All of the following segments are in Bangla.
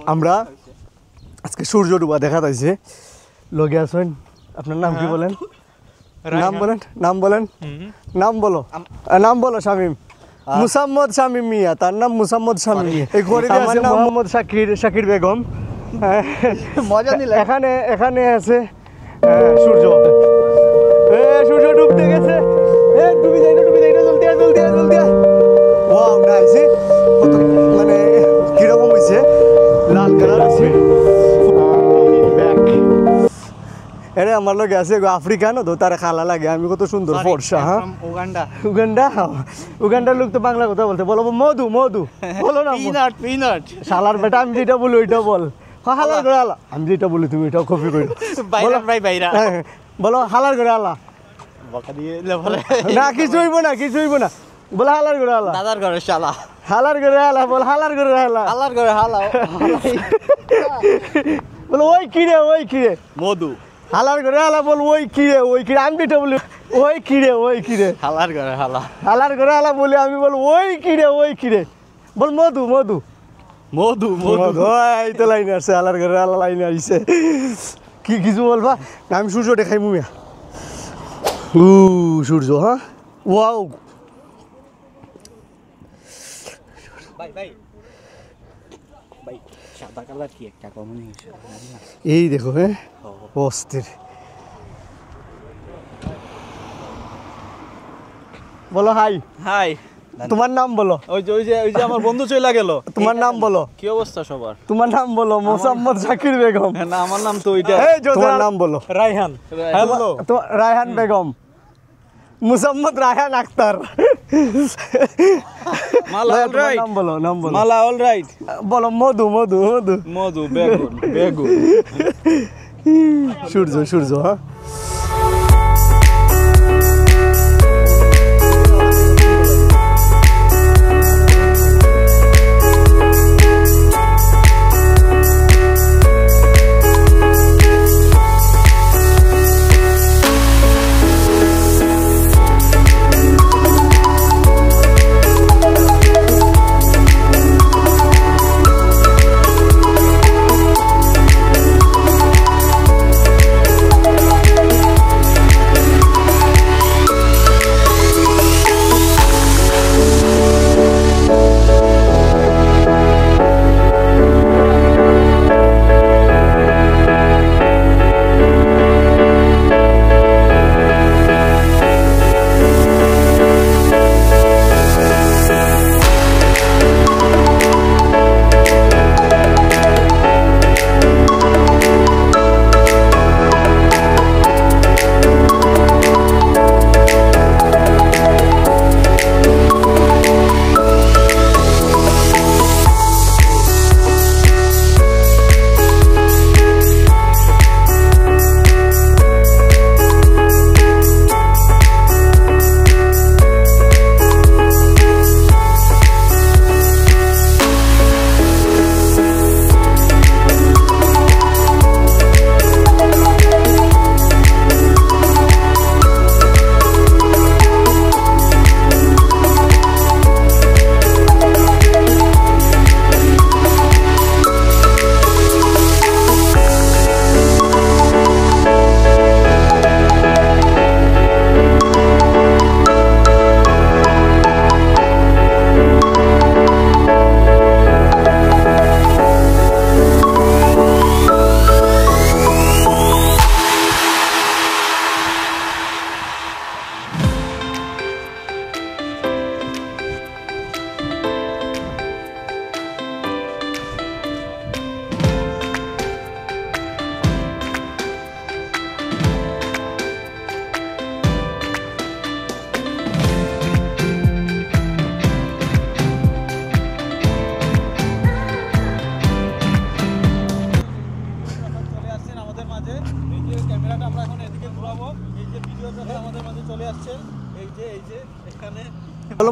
আমরা আজকে সূর্য ডুবা দেখা যাচ্ছে লগে আছেন আপনার নাম কি বলেন নাম বলো শামিম মুসাম্মদ শামিম মিয়া তার নাম মুসাম্মদ শামিম মিয়া এই গরিব আছে মোহাম্মদ শাকির বেগম মজা নিলে এখানে আছে সূর্য সূর্য ডুবতে গেছে ডুবি যাই জলদি ওয়াও নাইস কত মানে কিরকম হইছে লাল কালার আছে আরে আমার লগে আছে আফ্রিকানো তো তার খালা লাগে আমি কত সুন্দর ফর্সা হ্যাঁ উগান্ডার লোক তো বাংলা কথা বলতে বলো মধু বলো না পিনাট শালার বেটা আমি যেটা বলি ওইটা বল হালার করে আলা আমি যেটা বলি তুমি এটাও কপি করো বাইরা বলো হালার করে আলা না কিছু হইব না বলে হালার করে আলা দাদার ঘরে শালা হালার করে আলা বল হালার করে হালা বলো ওই কিরে মধু হালার করে হালা বল ওই কিরে আমি যেটা বলি ওই কিরে হালার করে হালা বলি আমি বল ওই কিরে বল মধু এই তো লাইনে আসছে হালার করে হালা লাইনে আসছে কি কিছু বলবা আমি সূর্য দেখাই মুমিয়া সূর্য হ্যাঁ ওয়াও সাদা কালার কি একটা কম্বিনেশন এই দেখো হ্যাঁ অস্থির বলো হাই তোমার নাম বলো ওই যে আমার বন্ধু চলে গেল তোমার নাম বলো কি অবস্থা সবার তোমার নাম বলো মোসাম্মদ শাকির বেগম না আমার নাম তো ওইটা তোমার নাম বলো রায়হান হ্যালো তো রায়হান বেগম মুসাম্মদ রায়হান আক্তার মালা অলরাইট নাম বলো মালা অলরাইট বলো মধু বেগুন সূর্য হ্যাঁ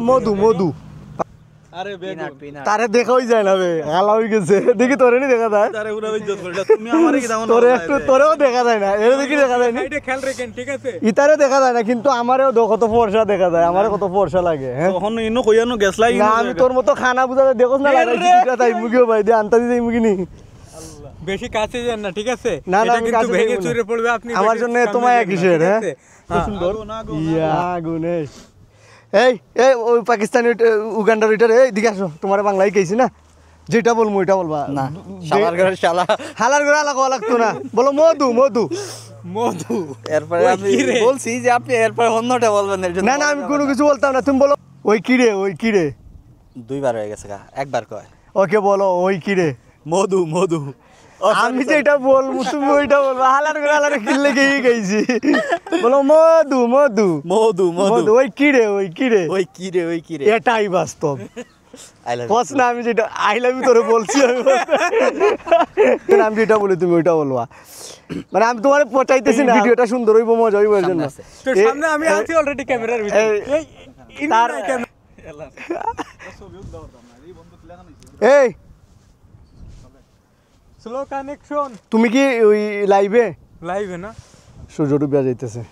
মধু আরে বেগুন তারে দেখাই যায় না বে গালা হয়ে গেছে দেখি তোরে নি দেখা যায় তারে উড়া ইজ্জত করলা তুমি আমারে কি দাও না তোরে একটু তোরেও দেখা যায় না এর দেখি দেখা যায় না এটা খেয়াল রাখেন ঠিক আছে ইতারে দেখা যায় না কিন্তু আমারও কত ফর্সা দেখা যায় আমারও কত ফর্সা লাগে হ্যাঁ তখন ইনো কইয়ানো গেছলাই না আমি তোর মতো খানা বুঝাতে দেখোস না লাগাইছি দুটা তাই মুগিও ভাই দে আনতা দিই মুগি নি বেশি কাছে যান না ঠিক আছে না, এটা আমি কিন্তু কাছে ভেঙে যাবো না। চুরে পড়বে আপনি আমার বেশি জন্য সামনে তোমায় যাবেন না, কিসের, ঠিক হ্যাঁ? আছে? সুন্দর ইয়া গুনেশ এই এই ওই পাকিস্তানি উগান্ডার ওইটার এই দিকে আসো তোমার বাংলায় কইছি না যেটা বলবো ওইটা বলবা না শালার ঘরে শালা হালার করে আলাদা লাগতো না বলো মধু মধু মধু এরপরে আমি বলছি যে আপনি এরপরে অন্যটা বলবেন এর জন্য না না আমি কোনো কিছু বলতাম না তুমি বলো ওই কিরে দুইবার হয়ে গেছে গা একবার কয় ওকে বলো ওই কিরে মধু মধু আমি যেটা বলবো তুমি ওইটা বলবো হালার করে আলাদা কিনলে গিয়ে গেছি বলো মধু মধু মধু মধু মধু ওই কিরে ওই কি রে এটাই বাস্তব আই লাভ কস না আমি যেটা আই লাভ ইউ তোরে বলছি আমি যেটা বলি তুমি ওইটা বলবা মানে আমি তোমার পচাইতেছি না ভিডিওটা সুন্দর হইব মজা হইব এর জন্য তো সামনে আমি আছি অলরেডি ক্যামেরার ভিতরে এই তার এই স্লো কানেকশন তুমি কি ওই লাইভে লাইভে না সূর্য ডুবিয়া যাইতেছে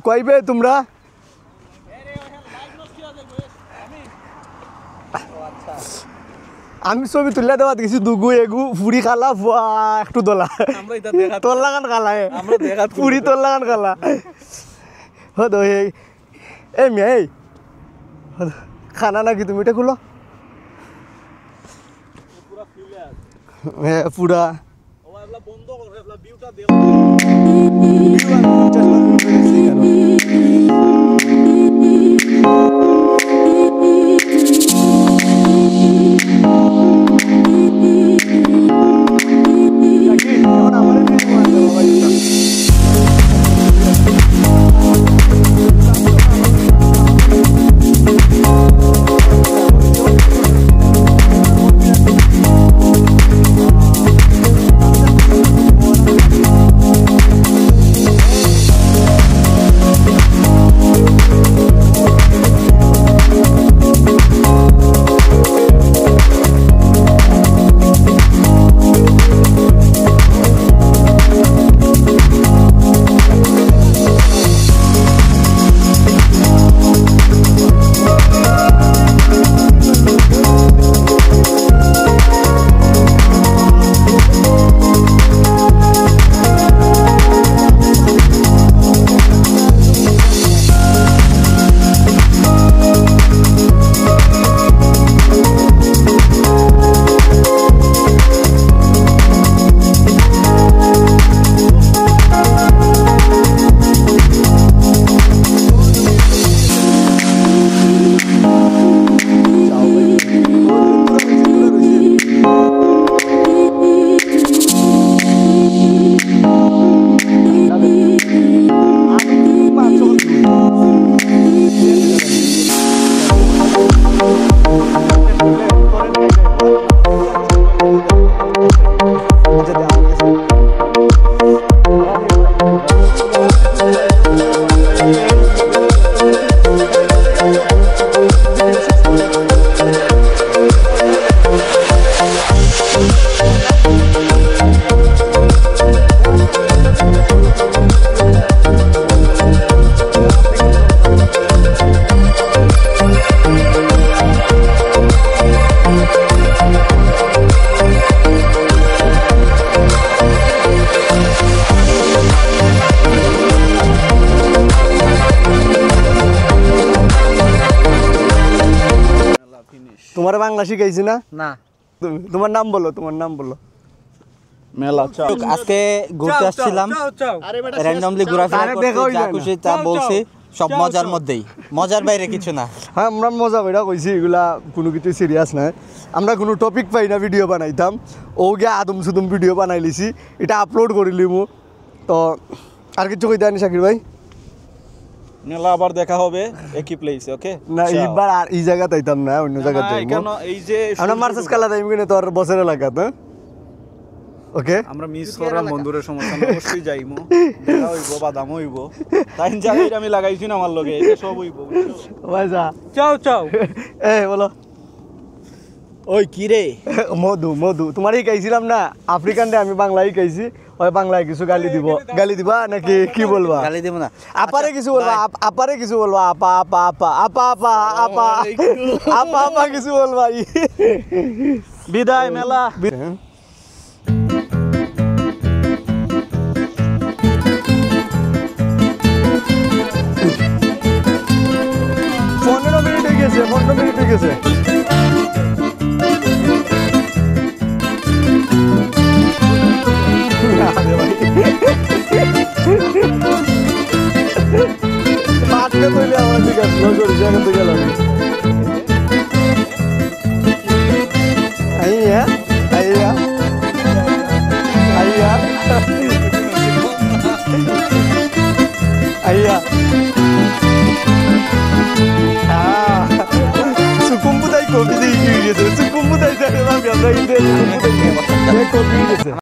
কইবে তোমরা আমি ছবি তুলে দেওয়া দেখছি দুগু এগু ফুড়ি খালা একটু দোলা আমরা এটা দেখা তোর লাগান খালা আমরা দেখা ফুড়ি তোর লাগান খালা হতো এই মিয়া এই খানা নাকি তুমি এটা খুলো হ্যাঁ পুরা ও এবলা বন্ধ করে এবলা ভিউটা দে তোমার বাংলা শিখাইছি না? না তোমার নাম বলো, তোমার নাম বলো। মেলা আজকে ঘুরতে আসছিলাম র্যান্ডমলি ঘোরাফেরা আরে করতে, দেখা হইলো যা না। খুশি তা বলছি, সব মজার মধ্যেই, মজার বাইরে কিছু না। হ্যাঁ আমরা মজা বেড়া কইছি, এগুলা কোনো কিছু সিরিয়াস না। আমরা কোনো টপিক পাই না ভিডিও বানাইতাম, ও গিয়ে আদম সুদম ভিডিও বানাই লিছি, এটা আপলোড করে লিমু। তো আর কিছু কইতে আনি শাকির ভাই? মেলা আবার দেখা হবে একই প্লেসে, ওকে? না এইবার আর এই জায়গাতে আইতাম না, অন্য জায়গাতে যাইবো। কেন এই যে আমরা মার্চেস কালা যাইম কিনে তোর বছর এলাকাতে, ওকে? আমরা মিস করার বন্ধুরের সমস্যা না, অবশ্যই যাইমু, দেখা হইব, বাদাম হইব, তাই জায়গায় আমি লাগাইছি না আমার লগে, এটা সব হইব। ভাইজা চাও চাও এ বলো। ওই কি রে, মধু মধু তোমার শিখাইছিলাম না আফ্রিকান ডে, আমি বাংলায় শিখাইছি, ওই বাংলায় কিছু গালি দিব, গালি দিবা নাকি কি বলবা? গালি দেব না। আপারে কিছু বলবা, আপারে কিছু বলবা, আপা আপা আপা আপা আপা আপা আপা আপা কিছু বলবা। বিদায় মেলা। পনেরো মিনিট হয়ে গেছে, 15 মিনিট হয়ে গেছে। না রে ভাই, পাটকে তৈরি আমার ঠিক আছে, জায়গা তো গেলাম। আইয়া আইয়া আইয়া আইয়া sukumbu dai kopi dai gese sukumbu dai dai ma biya dai dai kopi gese